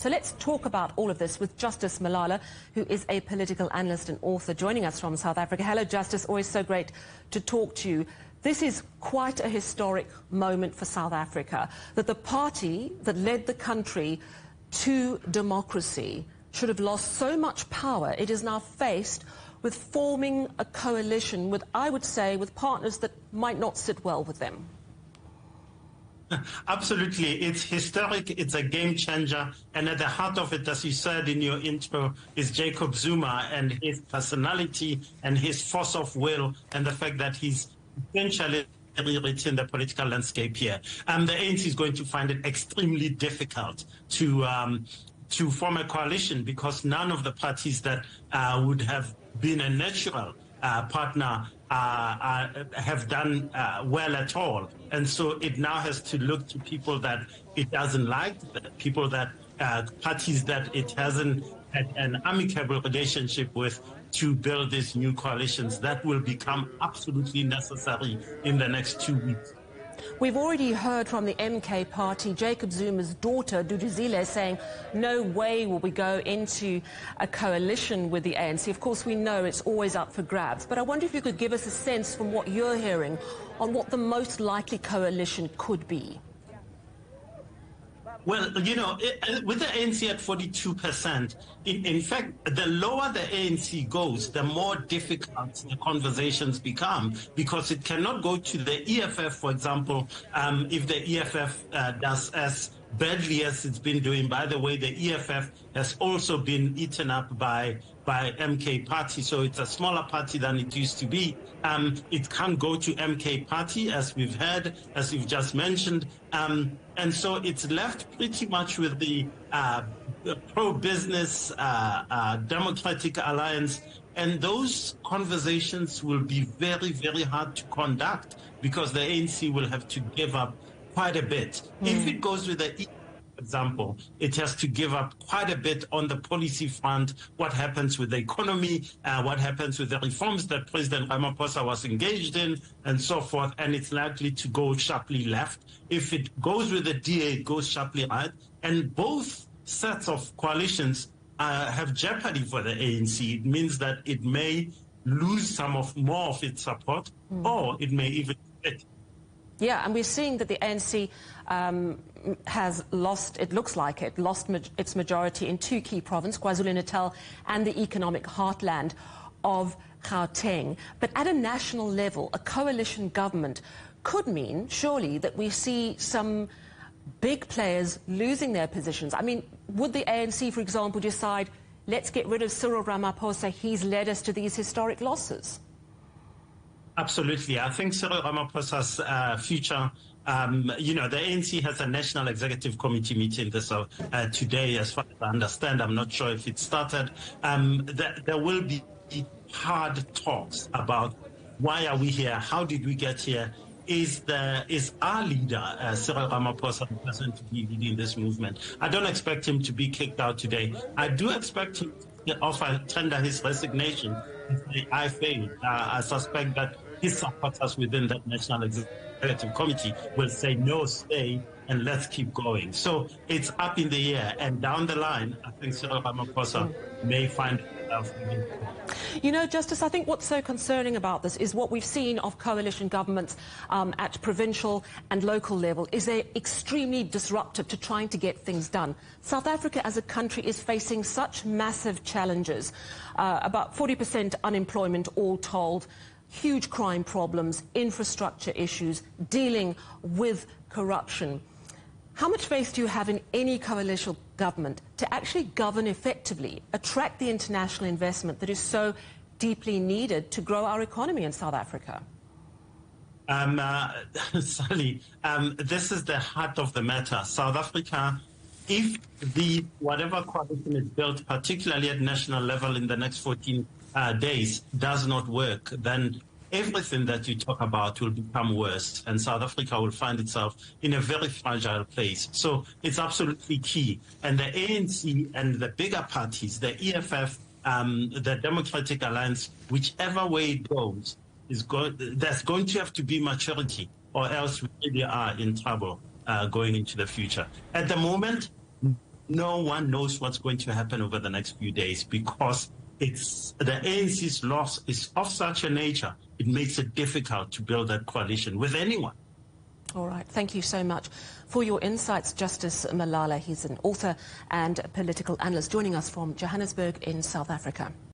So let's talk about all of this with Justice Malala, who is a political analyst and author, joining us from South Africa. Hello, Justice. Always so great to talk to you. This is quite a historic moment for South Africa, that the party that led the country to democracy should have lost so much power. It is now faced with forming a coalition with, I would say, with partners that might not sit well with them. Absolutely. It's historic. It's a game changer. And at the heart of it, as you said in your intro, is Jacob Zuma and his personality and his force of will and the fact that he's essentially rewritten the political landscape here. The ANC is going to find it extremely difficult to form a coalition because none of the parties that would have been a natural partner have done well at all. And so it now has to look to people that it doesn't like, people that parties that it hasn't had an amicable relationship with, to build these new coalitions that will become absolutely necessary in the next 2 weeks. We've already heard from the MK party, Jacob Zuma's daughter, Duduzile, saying no way will we go into a coalition with the ANC. Of course, we know it's always up for grabs, but I wonder if you could give us a sense from what you're hearing on what the most likely coalition could be. Well, you know, with the ANC at 42%, in fact, the lower the ANC goes, the more difficult the conversations become, because it cannot go to the EFF, for example, if the EFF does as badly as it's been doing. By the way, the EFF has also been eaten up by MK party, so it's a smaller party than it used to be. It can't go to MK party, as we've heard, as you've just mentioned, and so it's left pretty much with the pro-business Democratic Alliance, and those conversations will be very, very hard to conduct because the ANC will have to give up quite a bit. If it goes with the example, it has to give up quite a bit on the policy front, what happens with the economy, what happens with the reforms that President Ramaphosa was engaged in, and so forth, and it's likely to go sharply left. If it goes with the DA, it goes sharply right, and both sets of coalitions have jeopardy for the ANC. It means that it may lose more of its support, or it may even fit. Yeah, and we're seeing that the ANC has lost, it looks like it, lost its majority in two key provinces, KwaZulu-Natal and the economic heartland of Gauteng. But at a national level, a coalition government could mean, surely, that we see some big players losing their positions. I mean, would the ANC, for example, decide, let's get rid of Cyril Ramaphosa, he's led us to these historic losses? Absolutely. I think Cyril Ramaphosa's future, you know, the ANC has a National Executive Committee meeting today, as far as I understand. I'm not sure if it started. There will be hard talks about why are we here? How did we get here? Is our leader, Cyril Ramaphosa, the person to be leading this movement? I don't expect him to be kicked out today. I do expect him to tender his resignation and say, I failed. I suspect that his supporters within that National Executive Committee will say, no, stay, and let's keep going. So it's up in the air, and down the line, I think Cyril Ramaphosa may find himself. You know, Justice, I think what's so concerning about this is what we've seen of coalition governments at provincial and local level is they're extremely disruptive to trying to get things done. South Africa as a country is facing such massive challenges, about 40% unemployment all told, huge crime problems, infrastructure issues, dealing with corruption. How much faith do you have in any coalition government to actually govern effectively, attract the international investment that is so deeply needed to grow our economy in South Africa? Sally, this is the heart of the matter. South Africa, if whatever coalition is built, particularly at national level in the next 14 days, does not work, then everything that you talk about will become worse, and South Africa will find itself in a very fragile place. So it's absolutely key. And the ANC and the bigger parties, the EFF, the Democratic Alliance, whichever way it goes, there's going to have to be maturity, or else we really are in trouble going into the future. At the moment, no one knows what's going to happen over the next few days, because the ANC's loss is of such a nature, it makes it difficult to build that coalition with anyone. All right. Thank you so much for your insights, Justice Malala. He's an author and a political analyst joining us from Johannesburg in South Africa.